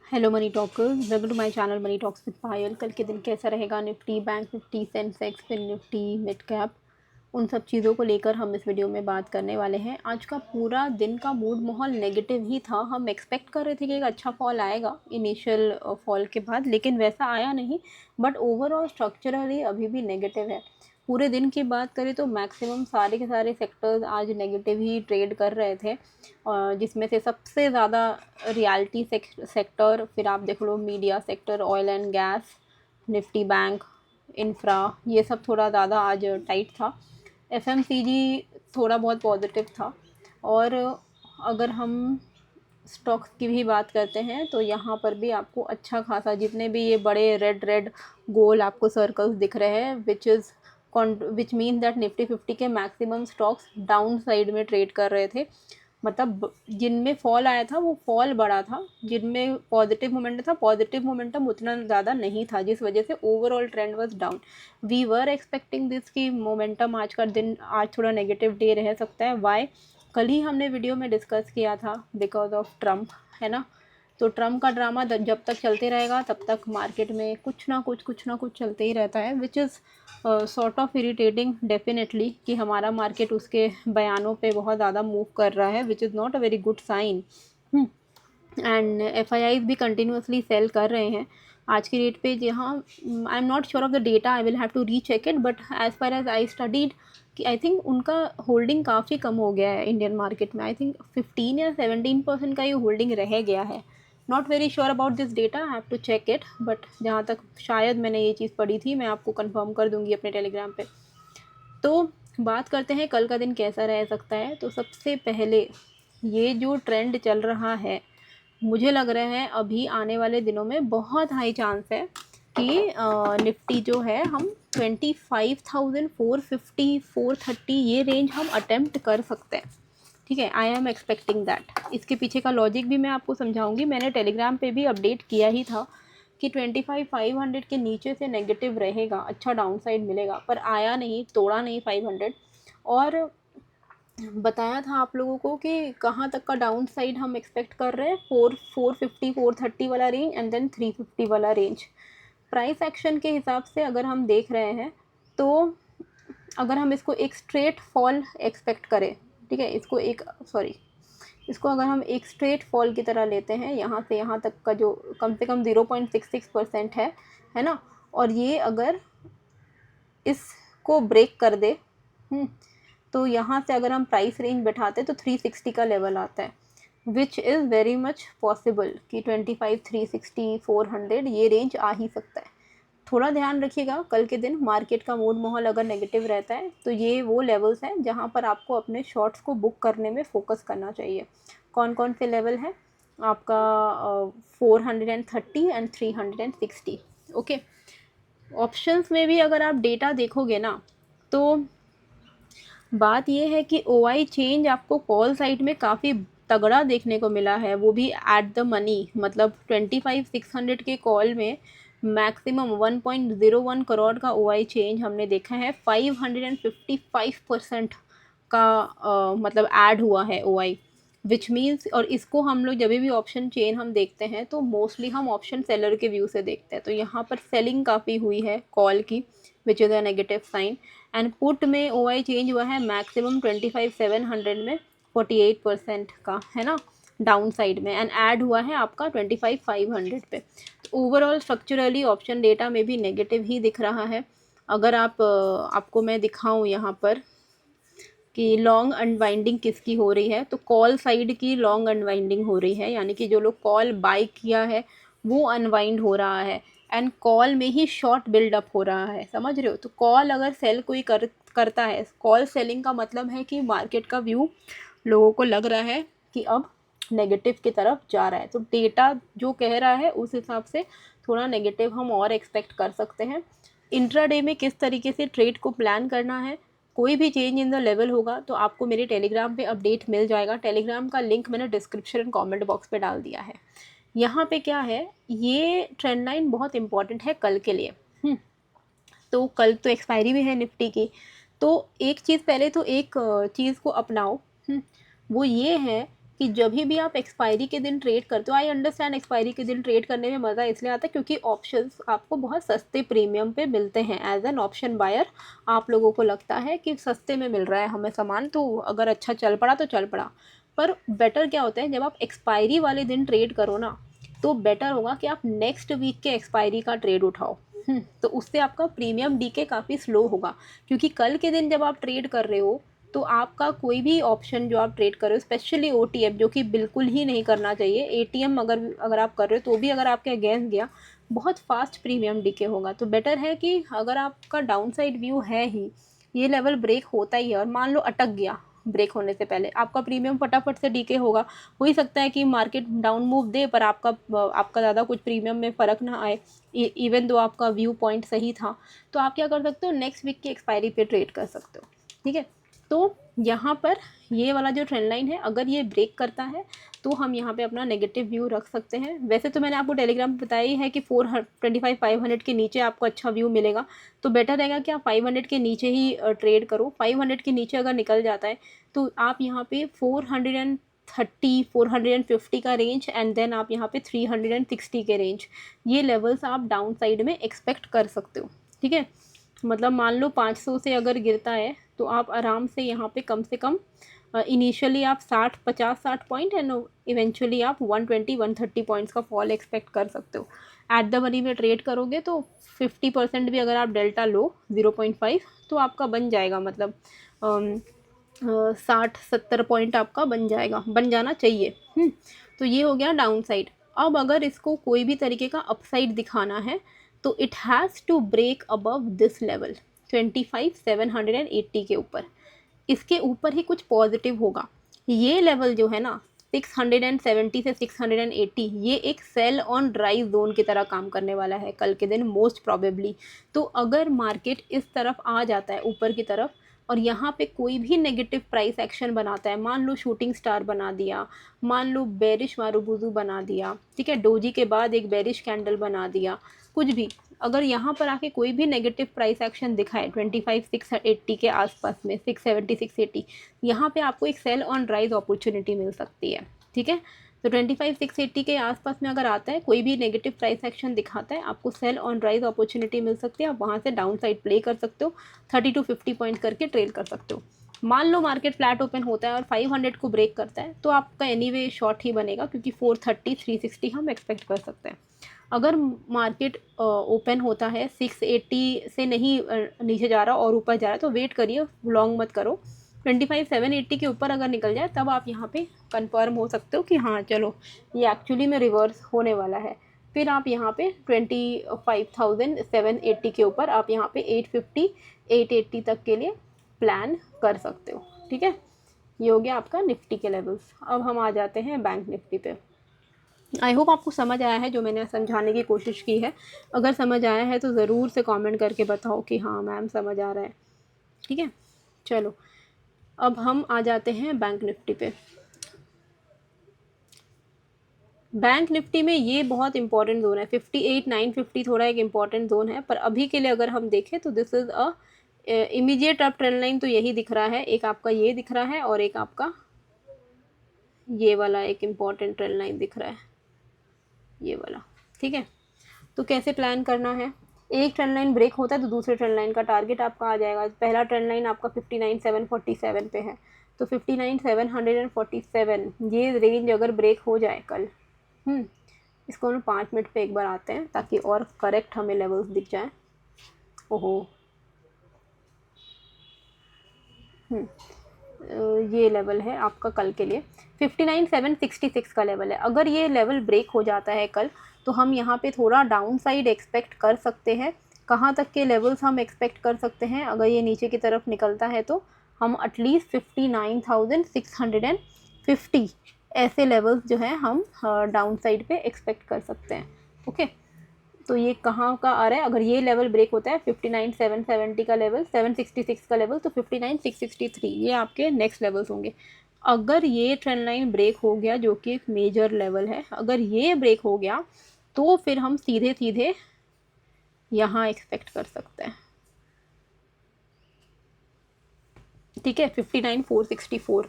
Hello money talkers, welcome to my channel money talks with Payal. कल के दिन कैसा रहेगा Nifty, bank Nifty, Sensex, Fin Nifty, mid cap, उन सब चीज़ों को लेकर हम इस वीडियो में बात करने वाले हैं। आज का पूरा दिन का मूड माहौल नेगेटिव ही था। हम एक्सपेक्ट कर रहे थे कि एक अच्छा फॉल आएगा इनिशियल फॉल के बाद, लेकिन वैसा आया नहीं। बट ओवरऑल स्ट्रक्चरली अभी भी नेगेटिव है। पूरे दिन की बात करें तो मैक्सिमम सारे के सारे सेक्टर्स आज नेगेटिव ही ट्रेड कर रहे थे, जिसमें से सबसे ज़्यादा रियलिटी सेक्टर, फिर आप देख लो media sector, oil and gas, Nifty, bank, infra, ये सब थोड़ा ज़्यादा आज टाइट था। एफएमसीजी थोड़ा बहुत पॉजिटिव था। और अगर हम स्टॉक्स की भी बात करते हैं तो यहाँ पर भी आपको अच्छा खासा, जितने भी ये बड़े रेड रेड गोल आपको सर्कल्स दिख रहे हैं, विच मीन दैट निफ्टी 50 के मैक्सिमम स्टॉक्स डाउन साइड में ट्रेड कर रहे थे। मतलब जिनमें फॉल आया था वो फॉल बड़ा था, जिनमें पॉजिटिव मोमेंटम था, पॉजिटिव मोमेंटम उतना ज़्यादा नहीं था, जिस वजह से overall trend was down. We were expecting this की मोमेंटम आज का दिन, आज थोड़ा नेगेटिव डे रह सकता है। वाई? कल ही हमने वीडियो में डिस्कस किया था, बिकॉज ऑफ ट्रम्प, है ना। तो ट्रम्प का ड्रामा जब तक चलते रहेगा तब तक मार्केट में कुछ ना कुछ चलते ही रहता है, which is sort of irritating definitely, कि हमारा मार्केट उसके बयानों पे बहुत ज़्यादा मूव कर रहा है, which is not a very good sign. And FIIs भी कंटिन्यूसली सेल कर रहे हैं आज की डेट पे। जहाँ I am not sure of the data, I will have to recheck it, but as far as I studied कि I think उनका होल्डिंग काफ़ी कम हो गया है इंडियन मार्केट में। आई थिंक 15 या 17% का ये होल्डिंग रह गया है। Not very sure about this data, I have to check it, but जहाँ तक शायद मैंने ये चीज़ पढ़ी थी, मैं आपको कंफर्म कर दूंगी अपने टेलीग्राम पे। तो बात करते हैं कल का दिन कैसा रह सकता है। तो सबसे पहले ये जो ट्रेंड चल रहा है, मुझे लग रहा है अभी आने वाले दिनों में बहुत हाई चांस है कि निफ्टी जो है हम 25,450 430 ये रेंज हम अटेम्प्ट कर सकते हैं। ठीक है, आई एम एक्सपेक्टिंग दैट। इसके पीछे का लॉजिक भी मैं आपको समझाऊंगी। मैंने टेलीग्राम पे भी अपडेट किया ही था कि 25,500 के नीचे से नेगेटिव रहेगा, अच्छा डाउन साइड मिलेगा, पर आया नहीं, तोड़ा नहीं 500। और बताया था आप लोगों को कि कहाँ तक का डाउन साइड हम एक्सपेक्ट कर रहे हैं, 450 430 वाला रेंज एंड देन 350 वाला रेंज। प्राइस एक्शन के हिसाब से अगर हम देख रहे हैं तो अगर हम इसको एक स्ट्रेट फॉल एक्सपेक्ट करें, ठीक है, इसको अगर हम एक स्ट्रेट फॉल की तरह लेते हैं, यहाँ से यहाँ तक का जो कम से कम 0.66% है ना, और ये अगर इसको ब्रेक कर दे, तो यहाँ से अगर हम प्राइस रेंज बैठाते तो 360 का लेवल आता है, which is very much possible कि 25 360 400 ये रेंज आ ही सकता है। थोड़ा ध्यान रखिएगा, कल के दिन मार्केट का मूड माहौल अगर नेगेटिव रहता है तो ये वो लेवल्स हैं जहाँ पर आपको अपने शॉर्ट्स को बुक करने में फोकस करना चाहिए। कौन कौन से लेवल हैं आपका? 430 एंड 360। ओके, ऑप्शंस में भी अगर आप डेटा देखोगे ना, तो बात यह है कि ओआई चेंज आपको कॉल साइड में काफ़ी तगड़ा देखने को मिला है, वो भी एट द मनी। मतलब 25,600 के कॉल में मैक्सिमम 1.01 करोड़ का ओआई चेंज हमने देखा है। 555% का मतलब ऐड हुआ है ओआई, विच मीन्स, और इसको हम लोग जब भी ऑप्शन चेन हम देखते हैं तो मोस्टली हम ऑप्शन सेलर के व्यू से देखते हैं, तो यहाँ पर सेलिंग काफ़ी हुई है कॉल की, which is a negative sign. And put में ओआई चेंज हुआ है मैक्सिमम 25,700 में 48% का, है ना, डाउन साइड में, एंड ऐड हुआ है आपका 25,500 पे। तो ओवरऑल स्ट्रक्चरली ऑप्शन डेटा में भी नेगेटिव ही दिख रहा है। अगर आपको मैं दिखाऊं यहाँ पर कि लॉन्ग अनवाइंडिंग किसकी हो रही है, तो कॉल साइड की लॉन्ग अनवाइंडिंग हो रही है, यानी कि जो लोग कॉल बाय किया है वो अनवाइंड हो रहा है, एंड कॉल में ही शॉर्ट बिल्डअप हो रहा है, समझ रहे हो। तो कॉल अगर सेल कोई करता है, कॉल सेलिंग का मतलब है कि मार्केट का व्यू लोगों को लग रहा है कि अब नेगेटिव की तरफ जा रहा है। तो डेटा जो कह रहा है उस हिसाब से थोड़ा नेगेटिव हम और एक्सपेक्ट कर सकते हैं। इंट्राडे में किस तरीके से ट्रेड को प्लान करना है, कोई भी चेंज इन द लेवल होगा तो आपको मेरे टेलीग्राम पे अपडेट मिल जाएगा। टेलीग्राम का लिंक मैंने डिस्क्रिप्शन एंड कमेंट बॉक्स पे डाल दिया है। यहाँ पे क्या है, ये ट्रेंड लाइन बहुत इंपॉर्टेंट है कल के लिए। तो कल तो एक्सपायरी भी है निफ्टी की, तो एक चीज़ पहले तो एक चीज़ को अपनाओ। वो ये है कि जब भी आप एक्सपायरी के दिन ट्रेड करते हो, आई अंडरस्टैंड एक्सपायरी के दिन ट्रेड करने में मज़ा इसलिए आता है क्योंकि ऑप्शंस आपको बहुत सस्ते प्रीमियम पे मिलते हैं। एज एन ऑप्शन बायर आप लोगों को लगता है कि सस्ते में मिल रहा है हमें सामान, तो अगर अच्छा चल पड़ा तो चल पड़ा। पर बेटर क्या होता है, जब आप एक्सपायरी वाले दिन ट्रेड करो ना, तो बेटर होगा कि आप नेक्स्ट वीक के एक्सपायरी का ट्रेड उठाओ। तो उससे आपका प्रीमियम डीके काफ़ी स्लो होगा, क्योंकि कल के दिन जब आप ट्रेड कर रहे हो तो आपका कोई भी ऑप्शन जो आप ट्रेड कर रहे हो, स्पेशली ओटीएम, जो कि बिल्कुल ही नहीं करना चाहिए। एटीएम अगर आप कर रहे हो तो भी अगर आपके अगेंस्ट गया, बहुत फास्ट प्रीमियम डीके होगा। तो बेटर है कि अगर आपका डाउन साइड व्यू है ही, ये लेवल ब्रेक होता ही है और मान लो अटक गया ब्रेक होने से पहले, आपका प्रीमियम फटाफट से डीके होगा। हो ही सकता है कि मार्केट डाउन मूव दे पर आपका ज़्यादा कुछ प्रीमियम में फ़र्क ना आए, इवन दो आपका व्यू पॉइंट सही था। तो आप क्या कर सकते हो, नेक्स्ट वीक की एक्सपायरी पे ट्रेड कर सकते हो। ठीक है, तो यहाँ पर ये वाला जो ट्रेंड लाइन है, अगर ये ब्रेक करता है तो हम यहाँ पे अपना नेगेटिव व्यू रख सकते हैं। वैसे तो मैंने आपको टेलीग्राम पे बताया ही है कि 425-500 के नीचे आपको अच्छा व्यू मिलेगा, तो बेटर रहेगा कि आप 500 के नीचे ही ट्रेड करो। 500 के नीचे अगर निकल जाता है तो आप यहाँ पे 430 450 का रेंज, एंड देन आप यहाँ पे 360 के रेंज, ये लेवल्स आप डाउन साइड में एक्सपेक्ट कर सकते हो। ठीक है, मतलब मान लो 500 से अगर गिरता है तो आप आराम से कम इनिशियली आप 60 पॉइंट एंड इवेंचुअली आप 120-130 पॉइंट्स का फॉल एक्सपेक्ट कर सकते हो। एट द मनी में ट्रेड करोगे तो 50% भी अगर आप डेल्टा लो 0.5 तो आपका बन जाएगा, मतलब 60-70 पॉइंट आपका बन जाना चाहिए। तो ये हो गया डाउन साइड। अब अगर इसको कोई भी तरीके का अपसाइड दिखाना है तो it has to break above this level 25,780 के ऊपर, इसके ऊपर ही कुछ पॉजिटिव होगा। ये लेवल जो है ना 670 से 680, ये एक सेल ऑन राइज जोन की तरह काम करने वाला है कल के दिन मोस्ट प्रॉबेबली। तो अगर मार्केट इस तरफ आ जाता है ऊपर की तरफ और यहाँ पे कोई भी नेगेटिव प्राइस एक्शन बनाता है, मान लो शूटिंग स्टार बना दिया, मान लो बेरिश मारूबुजू बना दिया, ठीक है, डोजी के बाद एक बेरिश कैंडल बना दिया, कुछ भी, अगर यहाँ पर आके कोई भी नेगेटिव प्राइस एक्शन दिखाए 25,680 के आसपास में, 670 680, यहाँ पे आपको एक सेल ऑन राइज अपॉर्चुनिटी मिल सकती है। ठीक है, तो 25,680 के आसपास में अगर आता है, कोई भी नेगेटिव प्राइस एक्शन दिखाता है, आपको सेल ऑन राइज अपॉर्चुनिटी मिल सकती है। आप वहाँ से डाउन साइड प्ले कर सकते हो, 30-50 पॉइंट करके ट्रेल कर सकते हो। मान लो मार्केट फ्लैट ओपन होता है और 500 को ब्रेक करता है तो आपका एनीवे शॉर्ट ही बनेगा, क्योंकि 430 360 हम एक्सपेक्ट कर सकते हैं। अगर मार्केट ओपन होता है 680 से नहीं नीचे जा रहा और ऊपर जा रहा है तो वेट करिए, लॉन्ग मत करो। 25,780 के ऊपर अगर निकल जाए तब आप यहाँ पे कंफर्म हो सकते हो कि हाँ चलो ये एक्चुअली में रिवर्स होने वाला है। फिर आप यहाँ पे 25,780 के ऊपर आप यहाँ पे 850 880 तक के लिए प्लान कर सकते हो। ठीक है, ये हो गया आपका निफ्टी के लेवल्स। अब हम आ जाते हैं बैंक निफ्टी पे। आई होप आपको समझ आया है जो मैंने समझाने की कोशिश की है। अगर समझ आया है तो ज़रूर से कमेंट करके बताओ कि हाँ मैम समझ आ रहा है। ठीक है, चलो अब हम आ जाते हैं बैंक निफ्टी पे। बैंक निफ्टी में ये बहुत इंपॉर्टेंट जोन है, 58,950 थोड़ा एक इंपॉर्टेंट जोन है, पर अभी के लिए अगर हम देखें तो this is a immediate up trend line. तो यही दिख रहा है, एक आपका ये दिख रहा है और एक आपका ये वाला एक इम्पॉर्टेंट ट्रेंड लाइन दिख रहा है, ये वाला। ठीक है, तो कैसे प्लान करना है, एक ट्रेंड लाइन ब्रेक होता है तो दूसरे ट्रेंड लाइन का टारगेट आपका आ जाएगा। पहला ट्रेंड लाइन आपका 59,747 पे है, तो 59,747 ये रेंज अगर ब्रेक हो जाए कल, इसको हम 5 मिनट पे एक बार आते हैं ताकि और करेक्ट हमें लेवल्स दिख जाए। ओहो, ये लेवल है आपका कल के लिए 59,766 का लेवल है। अगर ये लेवल ब्रेक हो जाता है कल तो हम यहाँ पे थोड़ा डाउन साइड एक्सपेक्ट कर सकते हैं। कहाँ तक के लेवल्स हम एक्सपेक्ट कर सकते हैं, अगर ये नीचे की तरफ निकलता है तो हम एटलीस्ट 59,650 ऐसे लेवल्स जो है हम डाउन साइड पे एक्सपेक्ट कर सकते हैं। ओके, तो ये कहाँ का आ रहा है, अगर ये लेवल ब्रेक होता है 59,770 का लेवल, 766 का लेवल, तो 59,663 ये आपके नेक्स्ट लेवल्स होंगे। अगर ये ट्रेंड लाइन ब्रेक हो गया जो कि एक मेजर लेवल है, अगर ये ब्रेक हो गया तो फिर हम सीधे सीधे यहाँ एक्सपेक्ट कर सकते हैं। ठीक है, 59,464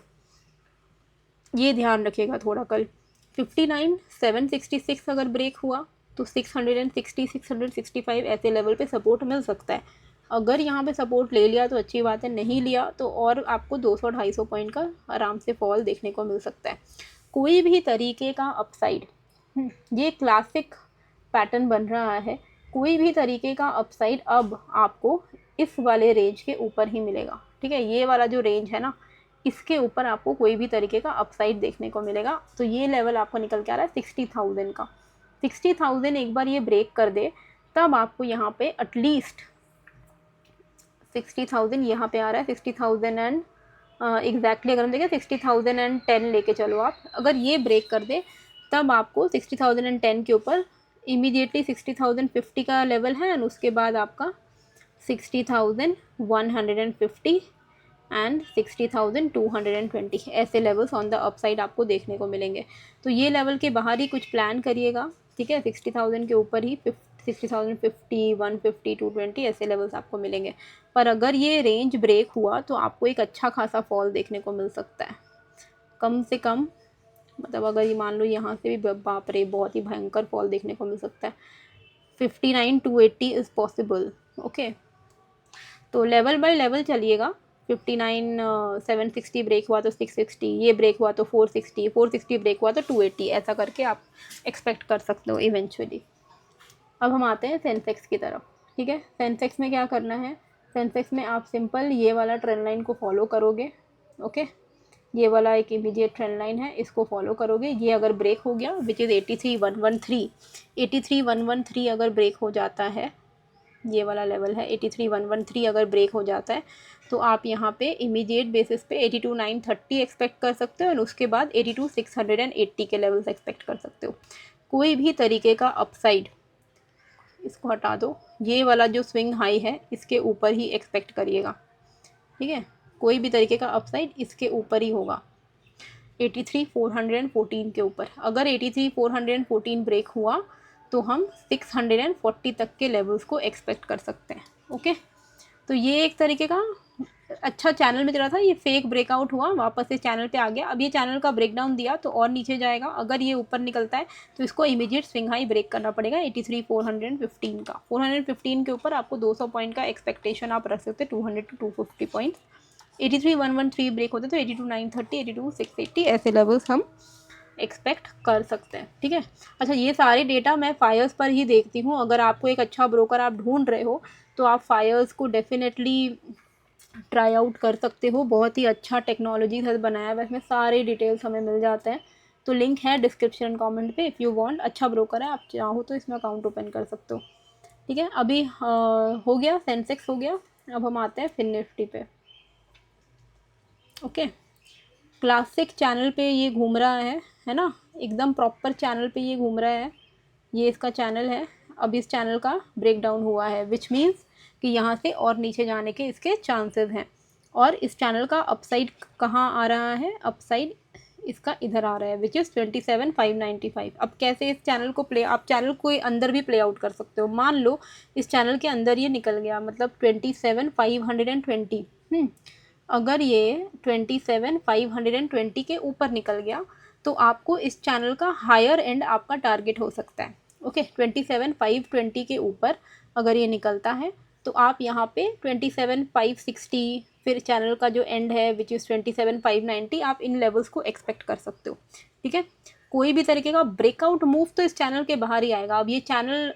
ये ध्यान रखिएगा थोड़ा कल। 59,766 अगर ब्रेक हुआ तो 660 665 ऐसे लेवल पे सपोर्ट मिल सकता है। अगर यहाँ पे सपोर्ट ले लिया तो अच्छी बात है, नहीं लिया तो और आपको 200-250 पॉइंट का आराम से फॉल देखने को मिल सकता है। कोई भी तरीके का अपसाइड, ये क्लासिक पैटर्न बन रहा है, कोई भी तरीके का अपसाइड अब आपको इस वाले रेंज के ऊपर ही मिलेगा। ठीक है, ये वाला जो रेंज है ना, इसके ऊपर आपको कोई भी तरीके का अपसाइड देखने को मिलेगा। तो ये लेवल आपको निकल के आ रहा है 60,000 का। 60,000 एक बार ये ब्रेक कर दे तब आपको यहाँ पे एटलीस्ट 60,000 यहाँ पे आ रहा है 60,000 एंड एग्जैक्टली अगर हम देखें 60,010 लेके चलो आप, अगर ये ब्रेक कर दे तब आपको 60,010 के ऊपर इमीडिएटली 60,050 का लेवल है एंड उसके बाद आपका 60,150 एंड 60,220 ऐसे लेवल्स ऑन द अपसाइड आपको देखने को मिलेंगे। तो ये लेवल के बाहर ही कुछ प्लान करिएगा। ठीक है, 60,000 के ऊपर ही 60,050, 150, 220 ऐसे लेवल्स आपको मिलेंगे। पर अगर ये रेंज ब्रेक हुआ तो आपको एक अच्छा खासा फॉल देखने को मिल सकता है, कम से कम। मतलब अगर ये मान लो यहाँ से भी बाप रे बहुत ही भयंकर फॉल देखने को मिल सकता है। 59,280 इज़ पॉसिबल। ओके, तो लेवल बाय लेवल चलिएगा। 59,760 ब्रेक हुआ तो 660, ये ब्रेक हुआ तो 460, 460 ब्रेक हुआ तो 280, ऐसा करके आप एक्सपेक्ट कर सकते हो इवेंचुअली। अब हम आते हैं सेंसेक्स की तरफ। ठीक है, सेंसेक्स में क्या करना है, सेंसेक्स में आप सिंपल ये वाला ट्रेंड लाइन को फॉलो करोगे। ओके, ये वाला एक इमीडिएट ट्रेंड लाइन है, इसको फॉलो करोगे। ये अगर ब्रेक हो गया विच इज़ 83,113, 83,113 अगर ब्रेक हो जाता है, ये वाला लेवल है 83,113 अगर ब्रेक हो जाता है तो आप यहाँ पे इमीडिएट बेसिस पे 82,930 एक्सपेक्ट कर सकते हो और उसके बाद 82,680 के लेवल्स एक्सपेक्ट कर सकते हो। कोई भी तरीके का अपसाइड, इसको हटा दो, ये वाला जो स्विंग हाई है इसके ऊपर ही एक्सपेक्ट करिएगा। ठीक है, कोई भी तरीके का अपसाइड इसके ऊपर ही होगा, 83,414 के ऊपर। अगर 83,414 ब्रेक हुआ तो हम 640 तक के लेवल्स को एक्सपेक्ट कर सकते हैं। ओके, तो ये एक तरीके का अच्छा चैनल में चला था, ये फेक ब्रेकआउट हुआ, वापस इस चैनल पे आ गया। अब ये चैनल का ब्रेकडाउन दिया तो और नीचे जाएगा। अगर ये ऊपर निकलता है तो इसको इमीडिएट स्विंग हाई ब्रेक करना पड़ेगा 83,415 का। 415 के ऊपर आपको 200 पॉइंट का एक्सपेक्टेशन आप रख सकते हैं, 200 to 250 पॉइंट। 83,113 ब्रेक होते तो 82,930, 82,680 ऐसे लेवल्स हम एक्सपेक्ट कर सकते हैं। ठीक है, अच्छा ये सारे डेटा मैं फायर्स पर ही देखती हूँ। अगर आपको एक अच्छा ब्रोकर आप ढूंढ रहे हो तो आप फायर्स को डेफिनेटली ट्राई आउट कर सकते हो। बहुत ही अच्छा टेक्नोलॉजी से बनाया हुआ है, इसमें सारे डिटेल्स हमें मिल जाते हैं। तो लिंक है डिस्क्रिप्शन कमेंट पे, इफ़ यू वांट। अच्छा ब्रोकर है, आप चाहो तो इसमें अकाउंट ओपन कर सकते हो। ठीक है, अभी हो गया सेंसेक्स हो गया। अब हम आते हैं फिन निफ्टी पे। ओके, क्लासिक चैनल पे ये घूम रहा है ना, एकदम प्रॉपर चैनल पे ये घूम रहा है। ये इसका चैनल है। अब इस चैनल का ब्रेकडाउन हुआ है विच मीन्स कि यहाँ से और नीचे जाने के इसके चांसेस हैं। और इस चैनल का अपसाइड कहाँ आ रहा है, अपसाइड इसका इधर आ रहा है विच इज़ 27,595। अब कैसे इस चैनल को आप चैनल को अंदर भी प्ले आउट कर सकते हो। मान लो इस चैनल के अंदर ये निकल गया, मतलब 27,520। अगर ये 27,520 के ऊपर निकल गया तो आपको इस चैनल का हायर एंड आपका टारगेट हो सकता है। ओके, 27,520 के ऊपर अगर ये निकलता है तो आप यहाँ पे 27,560, फिर चैनल का जो एंड है विच इज़ 27,590, आप इन लेवल्स को एक्सपेक्ट कर सकते हो। ठीक है, कोई भी तरीके का ब्रेकआउट मूव तो इस चैनल के बाहर ही आएगा। अब ये चैनल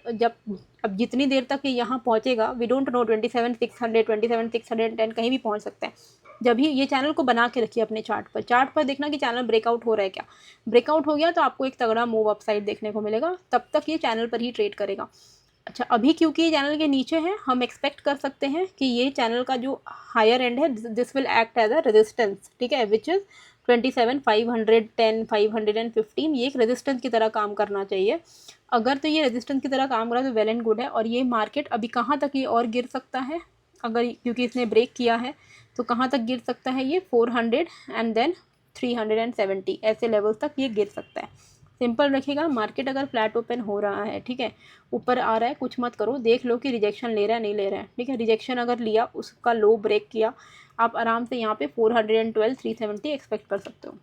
अब जितनी देर तक ये यहाँ पहुँचेगा, वी डोंट नो, 27,600, 27,610 कहीं भी पहुँच सकता है। जब ही ये चैनल को बना के रखिए अपने चार्ट पर देखना कि चैनल ब्रेकआउट हो रहा है क्या। ब्रेकआउट हो गया तो आपको एक तगड़ा मूव अपसाइड देखने को मिलेगा, तब तक ये चैनल पर ही ट्रेड करेगा। अच्छा, अभी क्योंकि ये चैनल के नीचे है, हम एक्सपेक्ट कर सकते हैं कि ये चैनल का जो हायर एंड है this will act as a resistance. ठीक है, विच इज़ 27,510, 515, ये एक रेजिस्टेंस की तरह काम करना चाहिए। अगर तो ये रेजिस्टेंस की तरह काम कर रहा है तो वेल एंड गुड है। और ये मार्केट अभी कहाँ तक ये और गिर सकता है, अगर क्योंकि इसने ब्रेक किया है तो कहाँ तक गिर सकता है ये 400 एंड देन 370 ऐसे लेवल्स तक ये गिर सकता है। सिंपल रखिएगा, मार्केट अगर फ्लैट ओपन हो रहा है, ठीक है, ऊपर आ रहा है, कुछ मत करो, देख लो कि रिजेक्शन ले रहा है नहीं ले रहा है। ठीक है, रिजेक्शन अगर लिया, उसका लो ब्रेक किया, आप आराम से यहाँ पे 412, 370 एक्सपेक्ट कर सकते हो।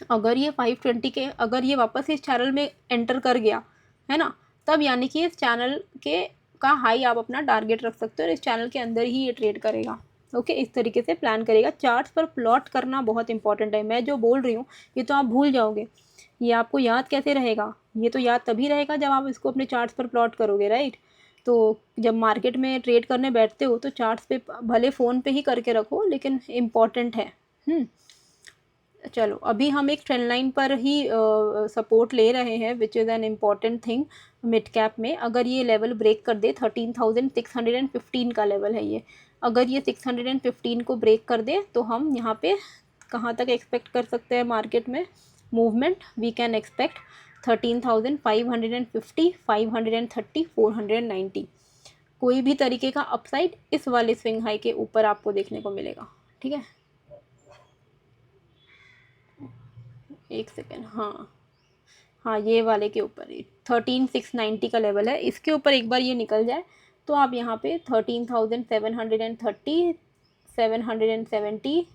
अगर ये 520 के अगर ये वापस इस चैनल में एंटर कर गया है ना, तब यानी कि इस चैनल के का हाई आप अपना टारगेट रख सकते हो और इस चैनल के अंदर ही ये ट्रेड करेगा। ओके, इस तरीके से प्लान करेगा। चार्ट्स पर प्लॉट करना बहुत इंपॉर्टेंट है। मैं जो बोल रही हूँ ये तो आप भूल जाओगे, ये आपको याद कैसे रहेगा? ये तो याद तभी रहेगा जब आप इसको अपने चार्ट्स पर प्लॉट करोगे, राइट। तो जब मार्केट में ट्रेड करने बैठते हो तो चार्ट्स पे भले फ़ोन पे ही करके रखो, लेकिन इम्पॉर्टेंट है। चलो अभी हम एक ट्रेंड लाइन पर ही सपोर्ट ले रहे हैं, which is an important thing mid cap में। अगर ये लेवल ब्रेक कर दे, 13,615 का लेवल है ये, अगर ये 615 को ब्रेक कर दे तो हम यहाँ पे कहाँ तक एक्सपेक्ट कर सकते हैं मार्केट में मूवमेंट? We can expect 13,550, 530, 490। कोई भी तरीके का अपसाइड इस वाले स्विंग हाई के ऊपर आपको देखने को मिलेगा। ठीक है, एक सेकेंड, हाँ ये वाले के ऊपर ही 13,690 का लेवल है। इसके ऊपर एक बार ये निकल जाए तो आप यहाँ पे 13,730, 770,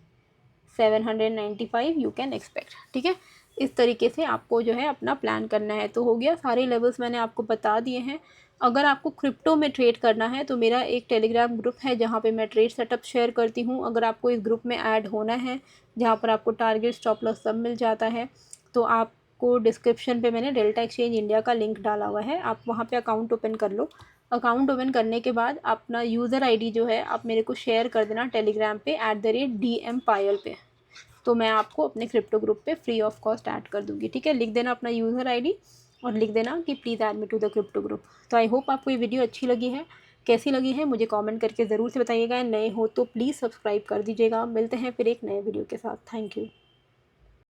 795 यू कैन एक्सपेक्ट। ठीक है, इस तरीके से आपको जो है अपना प्लान करना है। तो हो गया, सारे लेवल्स मैंने आपको बता दिए हैं। अगर आपको क्रिप्टो में ट्रेड करना है तो मेरा एक टेलीग्राम ग्रुप है जहाँ पे मैं ट्रेड सेटअप शेयर करती हूँ। अगर आपको इस ग्रुप में ऐड होना है जहाँ पर आपको टारगेट, स्टॉप लॉस सब मिल जाता है, तो आपको डिस्क्रिप्शन पे मैंने डेल्टा एक्सचेंज इंडिया का लिंक डाला हुआ है, आप वहाँ पे अकाउंट ओपन कर लो। अकाउंट ओपन करने के बाद अपना यूज़र आईडी जो है आप मेरे को शेयर कर देना टेलीग्राम पे @DM पायल पे, तो मैं आपको अपने क्रिप्टो ग्रुप पे फ्री ऑफ कॉस्ट ऐड कर दूँगी। ठीक है, लिख देना अपना यूज़र आईडी और लिख देना कि please add me to the crypto group. तो आई होप आपको ये वीडियो अच्छी लगी है। कैसी लगी है मुझे कमेंट करके ज़रूर से बताइएगा। नए हो तो प्लीज़ सब्सक्राइब कर दीजिएगा। मिलते हैं फिर एक नए वीडियो के साथ। Thank you.